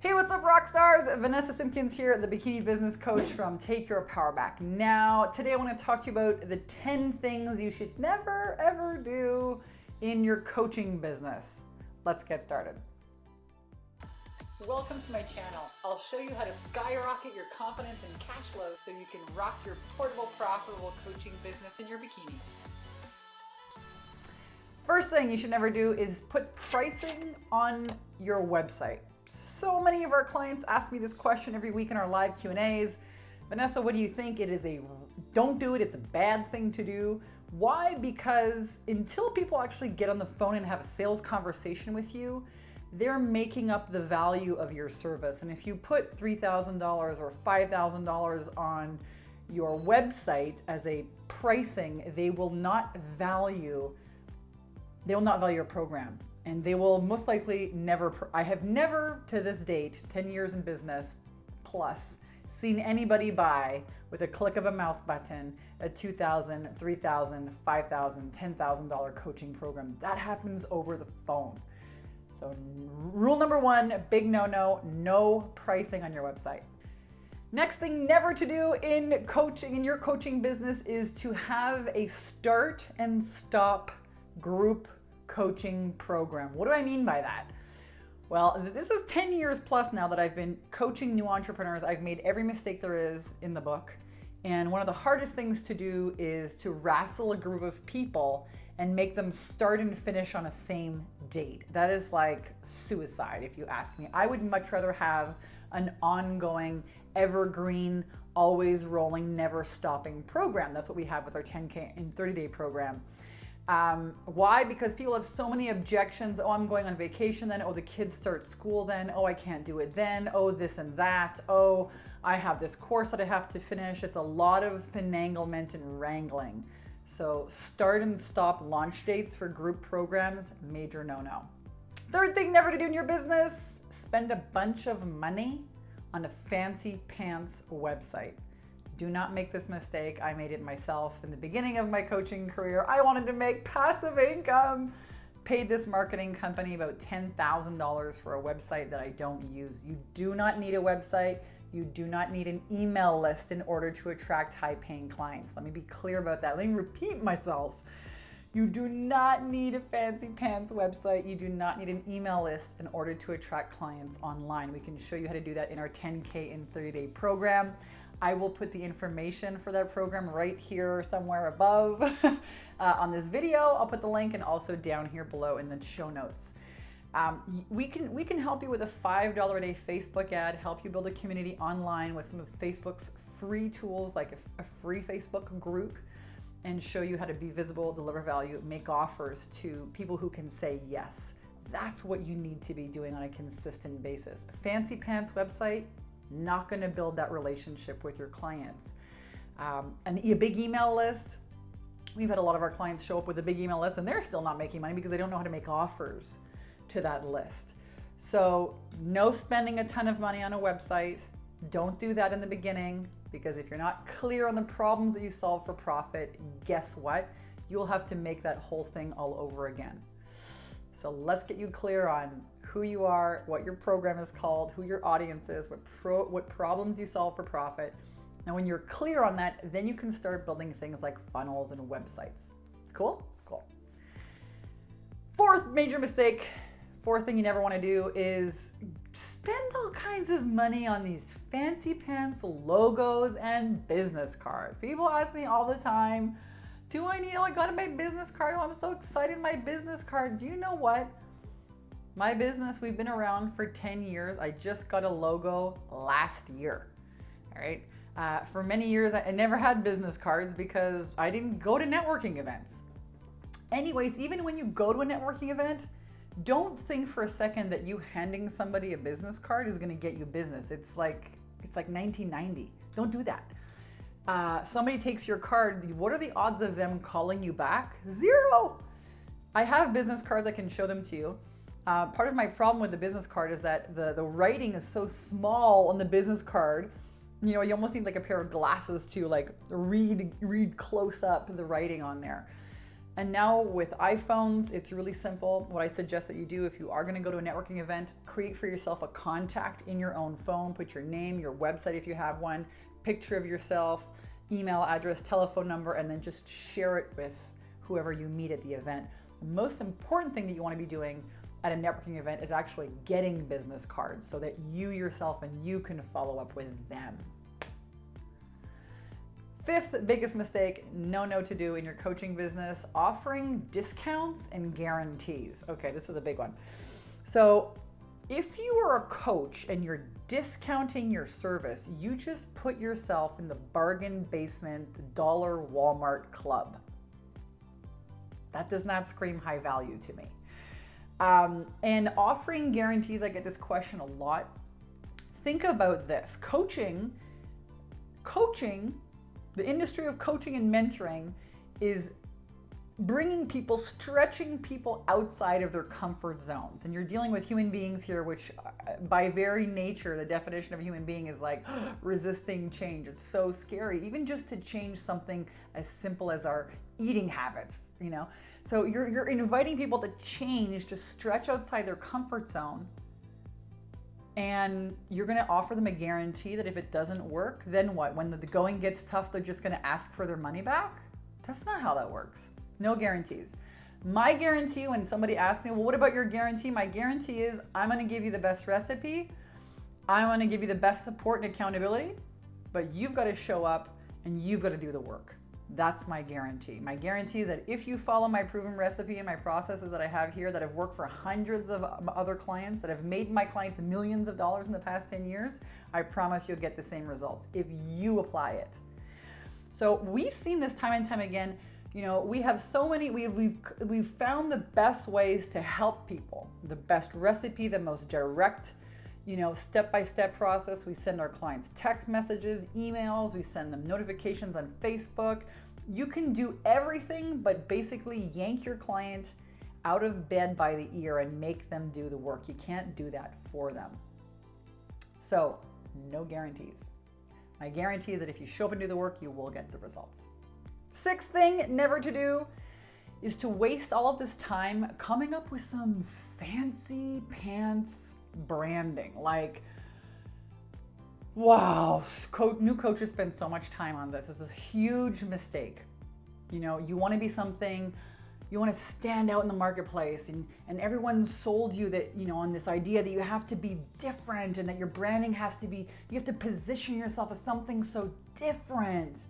Hey, what's up, rock stars? Vanessa Simpkins here, the bikini business coach from Take Your Power Back. Now, today I want to talk to you about the 10 things you should never ever do in your coaching business. Let's get started. Welcome to my channel. I'll show you how to skyrocket your confidence and cash flow so you can rock your portable, profitable coaching business in your bikini. First thing you should never do is put pricing on your website. So many of our clients ask me this question every week in our live Q&As. Vanessa, what do you think? Don't do it. It's a bad thing to do. Why? Because until people actually get on the phone and have a sales conversation with you, they're making up the value of your service. And if you put $3,000 or $5,000 on your website as a pricing, they will not value your program. And they will most likely I have never to this date, 10 years in business plus, seen anybody buy with a click of a mouse button a $2,000, $3,000, $5,000, $10,000 coaching program. That happens over the phone. So rule number one, big no-no, no pricing on your website. Next thing never to do in your coaching business is to have a start and stop group coaching program. What do I mean by that? Well, this is 10 years plus now that I've been coaching new entrepreneurs. I've made every mistake there is in the book. And one of the hardest things to do is to wrestle a group of people and make them start and finish on a same date. That is like suicide, if you ask me. I would much rather have an ongoing, evergreen, always rolling, never stopping program. That's what we have with our 10K and 30-day program. Why? Because people have so many objections. Oh, I'm going on vacation then. Oh, the kids start school then. Oh, I can't do it then. Oh, this and that. Oh, I have this course that I have to finish. It's a lot of finanglement and wrangling. So start and stop launch dates for group programs, major no-no. Third thing never to do in your business, spend a bunch of money on a fancy pants website. Do not make this mistake. I made it myself in the beginning of my coaching career. I wanted to make passive income. Paid this marketing company about $10,000 for a website that I don't use. You do not need a website. You do not need an email list in order to attract high-paying clients. Let me be clear about that. Let me repeat myself. You do not need a fancy pants website. You do not need an email list in order to attract clients online. We can show you how to do that in our 10K and 30-day program. I will put the information for that program right here somewhere above on this video. I'll put the link and also down here below in the show notes. We can help you with a $5 a day Facebook ad, help you build a community online with some of Facebook's free tools like a free Facebook group, and show you how to be visible, deliver value, make offers to people who can say yes. That's what you need to be doing on a consistent basis. A fancy pants website, not going to build that relationship with your clients. And a big email list, we've had a lot of our clients show up with a big email list and they're still not making money because they don't know how to make offers to that list. So no spending a ton of money on a website. Don't do that in the beginning, because if you're not clear on the problems that you solve for profit, guess what? You'll have to make that whole thing all over again. So let's get you clear on who you are, what your program is called, who your audience is, what problems you solve for profit. Now, when you're clear on that, then you can start building things like funnels and websites. Cool? Cool. Fourth major mistake, fourth thing you never want to do is spend all kinds of money on these fancy pants logos and business cards. People ask me all the time, I got my business card. Oh, I'm so excited, my business card. Do you know what? My business, we've been around for 10 years. I just got a logo last year, all right? For many years, I never had business cards because I didn't go to networking events. Anyways, even when you go to a networking event, don't think for a second that you handing somebody a business card is gonna get you business. It's like 1990. Don't do that. Somebody takes your card, what are the odds of them calling you back? 0. I have business cards, I can show them to you. Part of my problem with the business card is that the writing is so small on the business card. You know, you almost need like a pair of glasses to like read close up the writing on there. And now with iPhones, it's really simple. What I suggest that you do if you are going to go to a networking event, create for yourself a contact in your own phone, put your name, your website if you have one, picture of yourself, email address, telephone number, and then just share it with whoever you meet at the event. The most important thing that you want to be doing at a networking event is actually getting business cards so that you yourself and you can follow up with them. Fifth biggest mistake, no to do in your coaching business, offering discounts and guarantees. Okay, this is a big one. So if you are a coach and you're discounting your service, you just put yourself in the bargain basement dollar Walmart club. That does not scream high value to me. And offering guarantees, I get this question a lot. Think about this. Coaching, the industry of coaching and mentoring is bringing people, stretching people outside of their comfort zones. And you're dealing with human beings here, which by very nature, the definition of a human being is like resisting change. It's so scary, even just to change something as simple as our eating habits, you know? So you're inviting people to change, to stretch outside their comfort zone. And you're going to offer them a guarantee that if it doesn't work, then what? When the going gets tough, they're just going to ask for their money back? That's not how that works. No guarantees. My guarantee, when somebody asks me, well, what about your guarantee? My guarantee is I'm going to give you the best recipe. I'm going to give you the best support and accountability, but you've got to show up and you've got to do the work. That's my guarantee. My guarantee is that if you follow my proven recipe and my processes that I have here that have worked for hundreds of other clients, that have made my clients millions of dollars in the past 10 years, I promise you'll get the same results if you apply it. So we've seen this time and time again. You know, we have so many, we've found the best ways to help people, the best recipe, the most direct, you know, step-by-step process. We send our clients text messages, emails, we send them notifications on Facebook. You can do everything but basically yank your client out of bed by the ear and make them do the work. You can't do that for them. So, no guarantees. My guarantee is that if you show up and do the work, you will get the results. Sixth thing never to do is to waste all of this time coming up with some fancy pants branding. Like, wow, new coaches spend so much time on this. It's a huge mistake. You know, you want to be something, you want to stand out in the marketplace, and everyone sold you that, you know, on this idea that you have to be different and that your branding has to be, you have to position yourself as something so different.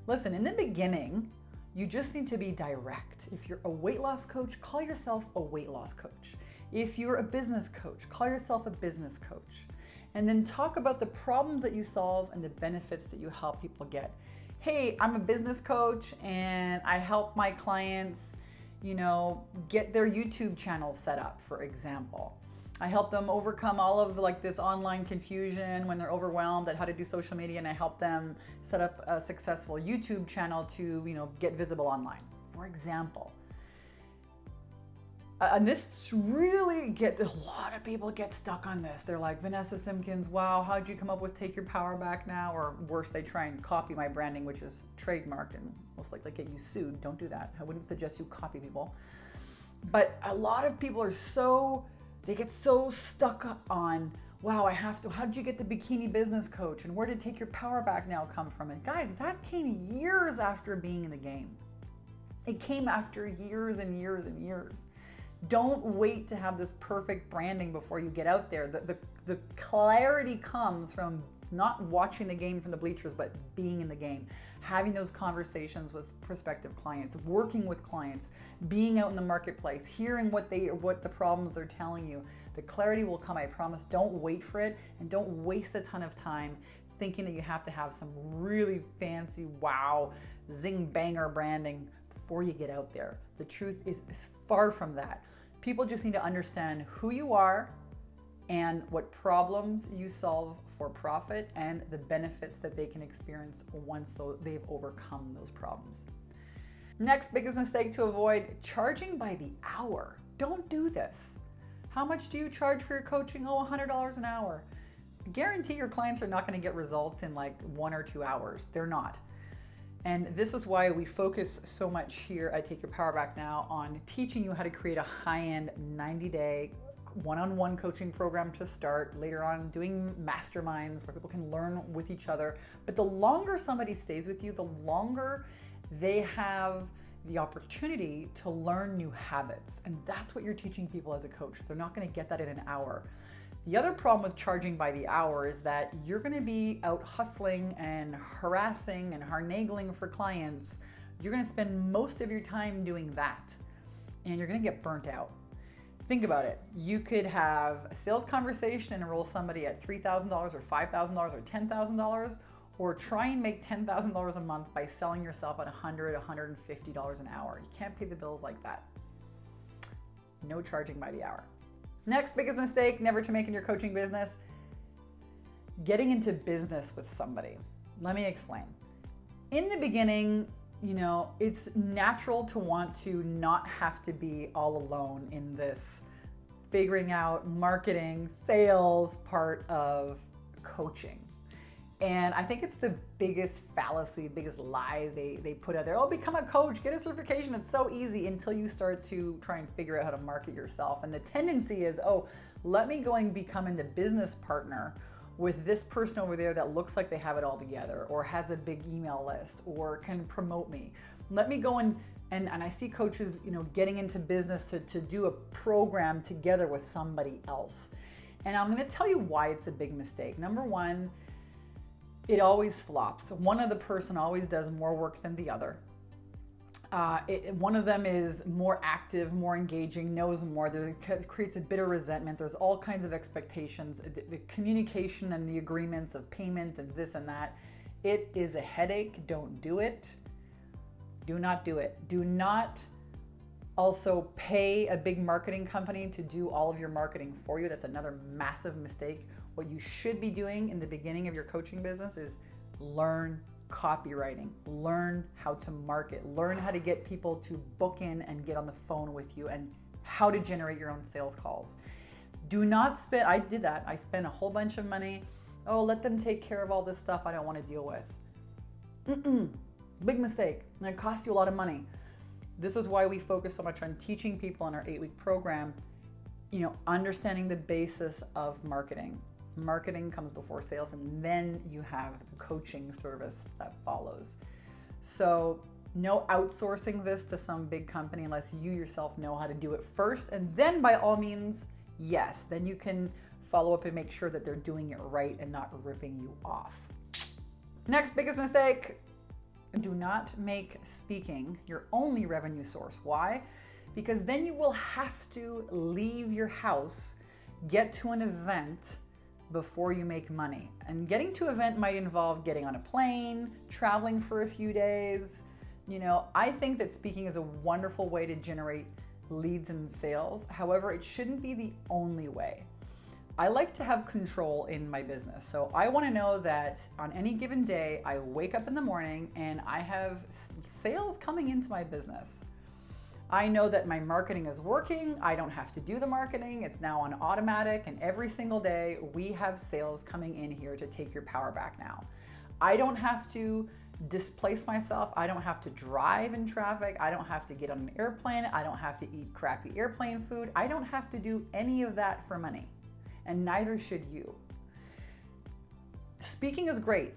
Listen, in the beginning, you just need to be direct. If you're a weight loss coach, call yourself a weight loss coach. If you're a business coach, call yourself a business coach. And then talk about the problems that you solve and the benefits that you help people get. Hey, I'm a business coach and I help my clients, you know, get their YouTube channel set up, for example. I help them overcome all of like this online confusion when they're overwhelmed at how to do social media, and I help them set up a successful YouTube channel to, you know, get visible online, for example. And this really a lot of people get stuck on this. They're like, Vanessa Simpkins, wow, how'd you come up with Take Your Power Back Now? Or worse, they try and copy my branding, which is trademarked and most likely get you sued. Don't do that. I wouldn't suggest you copy people. But a lot of people are they get so stuck on, wow, how'd you get the bikini business coach? And where did Take Your Power Back Now come from? And guys, that came years after being in the game. It came after years and years and years. Don't wait to have this perfect branding before you get out there. The clarity comes from not watching the game from the bleachers, but being in the game, having those conversations with prospective clients, working with clients, being out in the marketplace, hearing what the problems they're telling you. The clarity will come, I promise. Don't wait for it, and don't waste a ton of time thinking that you have to have some really fancy, wow, zing banger branding before you get out there. The truth is far from that. People just need to understand who you are and what problems you solve for profit and the benefits that they can experience once they've overcome those problems. Next biggest mistake to avoid, charging by the hour. Don't do this. How much do you charge for your coaching? Oh, $100 an hour. I guarantee your clients are not going to get results in like 1 or 2 hours. They're not. And this is why we focus so much here at Take Your Power Back Now on teaching you how to create a high-end 90-day one-on-one coaching program to start, later on doing masterminds where people can learn with each other. But the longer somebody stays with you, the longer they have the opportunity to learn new habits. And that's what you're teaching people as a coach. They're not going to get that in an hour. The other problem with charging by the hour is that you're going to be out hustling and harassing and harnagling for clients. You're going to spend most of your time doing that, and you're going to get burnt out. Think about it. You could have a sales conversation and enroll somebody at $3,000 or $5,000 or $10,000, or try and make $10,000 a month by selling yourself at $100, $150 an hour. You can't pay the bills like that. No charging by the hour. Next biggest mistake never to make in your coaching business, getting into business with somebody. Let me explain. In the beginning, it's natural to want to not have to be all alone in this figuring out marketing, sales part of coaching. And I think it's the biggest fallacy, biggest lie they put out there. Oh, become a coach, get a certification. It's so easy, until you start to try and figure out how to market yourself. And the tendency is, oh, let me go and become a business partner with this person over there that looks like they have it all together, or has a big email list, or can promote me. Let me go and I see coaches, getting into business to do a program together with somebody else. And I'm going to tell you why it's a big mistake. Number one, it always flops. One of the person always does more work than the other. One of them is more active, more engaging, knows more. There creates a bit of resentment. There's all kinds of expectations. The communication and the agreements of payment and this and that. It is a headache. Don't do it. Do not do it. Do not also pay a big marketing company to do all of your marketing for you. That's another massive mistake. What you should be doing in the beginning of your coaching business is learn copywriting, learn how to market, learn how to get people to book in and get on the phone with you, and how to generate your own sales calls. Do not spend, I did that. I spent a whole bunch of money. Oh, let them take care of all this stuff I don't want to deal with. Big mistake. And it costs you a lot of money. This is why we focus so much on teaching people in our 8-week program, understanding the basis of marketing. Marketing comes before sales, and then you have the coaching service that follows. So no outsourcing this to some big company unless you yourself know how to do it first. And then by all means, yes, then you can follow up and make sure that they're doing it right and not ripping you off. Next biggest mistake, do not make speaking your only revenue source. Why? Because then you will have to leave your house, get to an event before you make money. And getting to an event might involve getting on a plane, traveling for a few days. I think that speaking is a wonderful way to generate leads and sales. However, it shouldn't be the only way. I like to have control in my business. So I want to know that on any given day, I wake up in the morning and I have sales coming into my business. I know that my marketing is working. I don't have to do the marketing. It's now on automatic, and every single day we have sales coming in here to Take Your Power Back Now. I don't have to displace myself. I don't have to drive in traffic. I don't have to get on an airplane. I don't have to eat crappy airplane food. I don't have to do any of that for money, and neither should you. Speaking is great.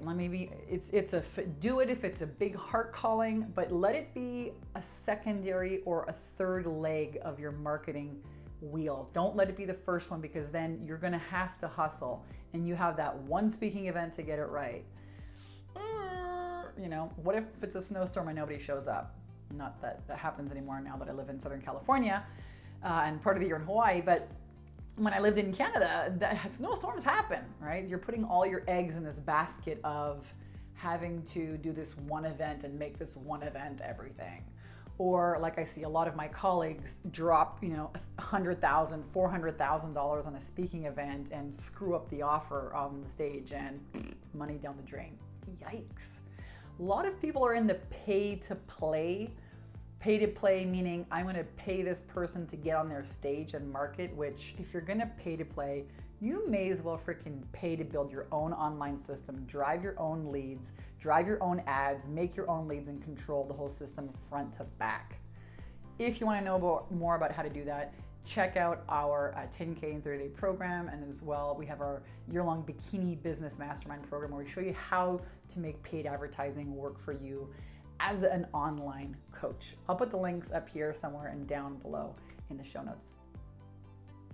Do it if it's a big heart calling, but let it be a secondary or a third leg of your marketing wheel. Don't let it be the first one, because then you're going to have to hustle, and you have that one speaking event to get it right. What if it's a snowstorm and nobody shows up? Not that that happens anymore now that I live in Southern California and part of the year in Hawaii, but when I lived in Canada, snowstorms happen, right? You're putting all your eggs in this basket of having to do this one event and make this one event everything. Or like I see a lot of my colleagues drop, $100,000, $400,000 on a speaking event and screw up the offer on the stage, and money down the drain. Yikes. A lot of people are in the pay to play meaning I'm going to pay this person to get on their stage and market, which if you're going to pay to play, you may as well freaking pay to build your own online system, drive your own leads, drive your own ads, make your own leads, and control the whole system front to back. If you want to know more about how to do that, check out our 10K in 30-day program, and as well, we have our year-long Bikini Business Mastermind program where we show you how to make paid advertising work for you as an online coach. I'll put the links up here somewhere and down below in the show notes.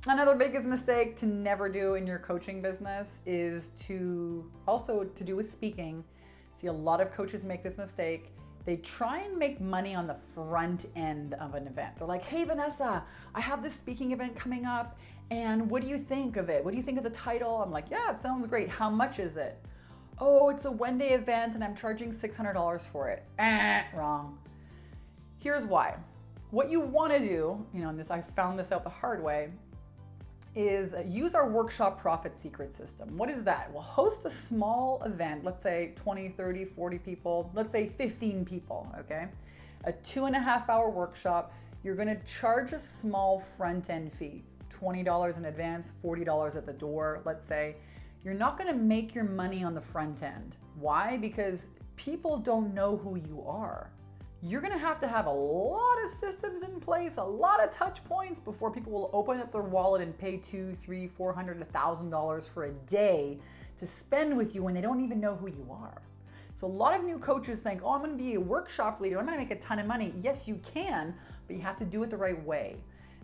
Another biggest mistake to never do in your coaching business is to do with speaking. See, a lot of coaches make this mistake. They try and make money on the front end of an event. They're like, hey, Vanessa, I have this speaking event coming up, and what do you think of it? What do you think of the title? I'm like, yeah, it sounds great. How much is it? Oh, it's a one-day event, and I'm charging $600 for it. Wrong. Here's why. What you want to do, and I found this out the hard way, is use our workshop profit secret system. What is that? Well, host a small event, let's say 20, 30, 40 people, let's say 15 people, okay? A 2.5-hour workshop. You're gonna charge a small front-end fee, $20 in advance, $40 at the door, let's say. You're not gonna make your money on the front end. Why? Because people don't know who you are. You're gonna have to have a lot of systems in place, a lot of touch points before people will open up their wallet and pay $200, $300, $400, $1,000 for a day to spend with you when they don't even know who you are. So a lot of new coaches think, oh, I'm gonna be a workshop leader, I'm gonna make a ton of money. Yes, you can, but you have to do it the right way.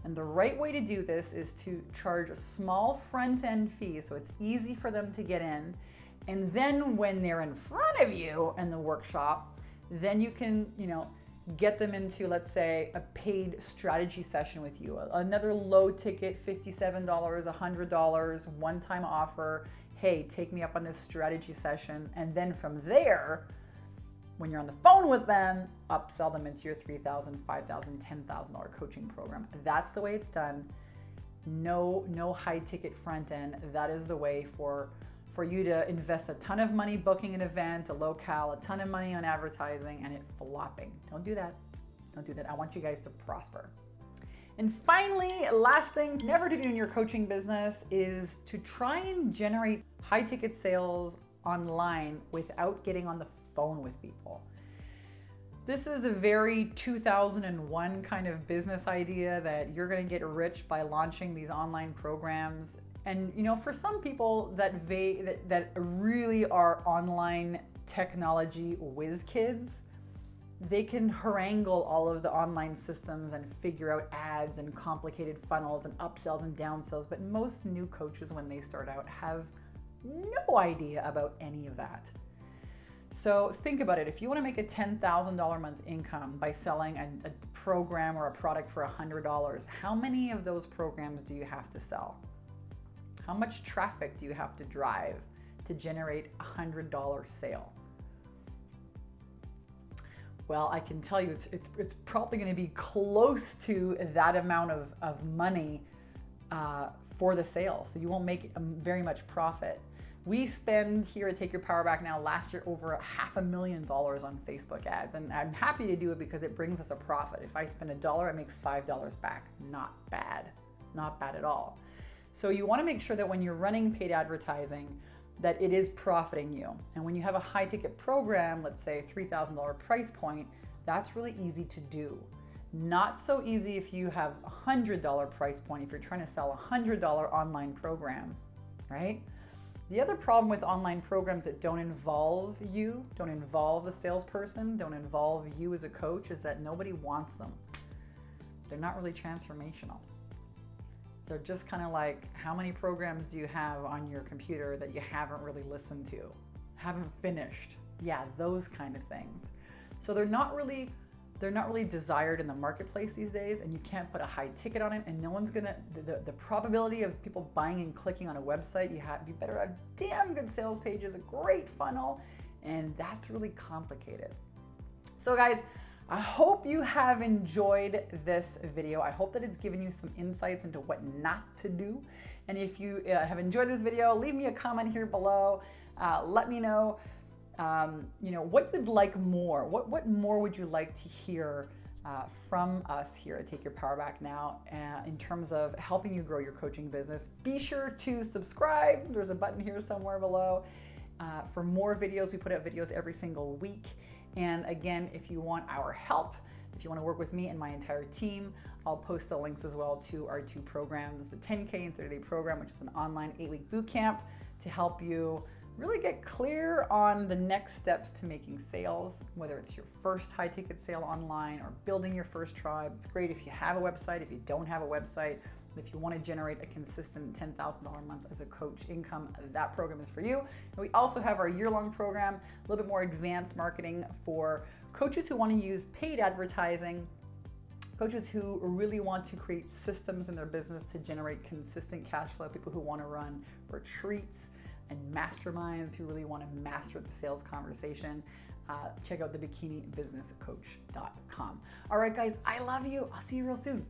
And the right way to do this is to charge a small front-end fee so it's easy for them to get in. And then when they're in front of you in the workshop, then you can, get them into, let's say, a paid strategy session with you. Another low ticket, $57, $100, one-time offer. Hey, take me up on this strategy session. And then from there, when you're on the phone with them, upsell them into your $3,000, $5,000, $10,000 coaching program. That's the way it's done. No high ticket front end. That is the way for you to invest a ton of money booking an event, a locale, a ton of money on advertising, and it flopping. Don't do that. Don't do that. I want you guys to prosper. And finally, last thing never to do in your coaching business is to try and generate high ticket sales online without getting on the phone with people. This is a very 2001 kind of business idea that you're going to get rich by launching these online programs. And for some people that really are online technology whiz kids, they can harangue all of the online systems and figure out ads and complicated funnels and upsells and downsells. But most new coaches, when they start out, have no idea about any of that. So think about it. If you want to make a $10,000 a month income by selling a program or a product for $100, how many of those programs do you have to sell? How much traffic do you have to drive to generate a $100 sale? Well, I can tell you it's probably going to be close to that amount of money for the sale. So you won't make very much profit. We spend here at Take Your Power Back Now last year over $500,000 on Facebook ads. And I'm happy to do it because it brings us a profit. If I spend $1, I make $5 back. Not bad. Not bad at all. So you want to make sure that when you're running paid advertising, that it is profiting you. And when you have a high ticket program, let's say $3,000 price point, that's really easy to do. Not so easy if you have a $100 price point, if you're trying to sell a $100 online program, right? The other problem with online programs that don't involve you, don't involve a salesperson, don't involve you as a coach, is that nobody wants them. They're not really transformational. They're just kind of like, how many programs do you have on your computer that you haven't really listened to, haven't finished? Yeah, those kind of things. So they're not really desired in the marketplace these days, and you can't put a high ticket on it, and no one's gonna, the probability of people buying and clicking on a website, you better have damn good sales pages, a great funnel, and that's really complicated. So guys, I hope you have enjoyed this video. I hope that it's given you some insights into what not to do. And if you have enjoyed this video, leave me a comment here below. Let me know, what you'd like more. What more would you like to hear from us here at Take Your Power Back Now in terms of helping you grow your coaching business. Be sure to subscribe. There's a button here somewhere below for more videos. We put out videos every single week. And again, if you want our help, if you want to work with me and my entire team, I'll post the links as well to our 2 programs, the 10K and 30-day program, which is an online 8-week boot camp to help you really get clear on the next steps to making sales, whether it's your first high ticket sale online or building your first tribe. It's great if you have a website, if you don't have a website, if you want to generate a consistent $10,000 a month as a coach income, that program is for you. And we also have our year-long program, a little bit more advanced marketing for coaches who want to use paid advertising, coaches who really want to create systems in their business to generate consistent cash flow, people who want to run retreats and masterminds, who really want to master the sales conversation. Check out the bikinibusinesscoach.com. All right, guys, I love you. I'll see you real soon.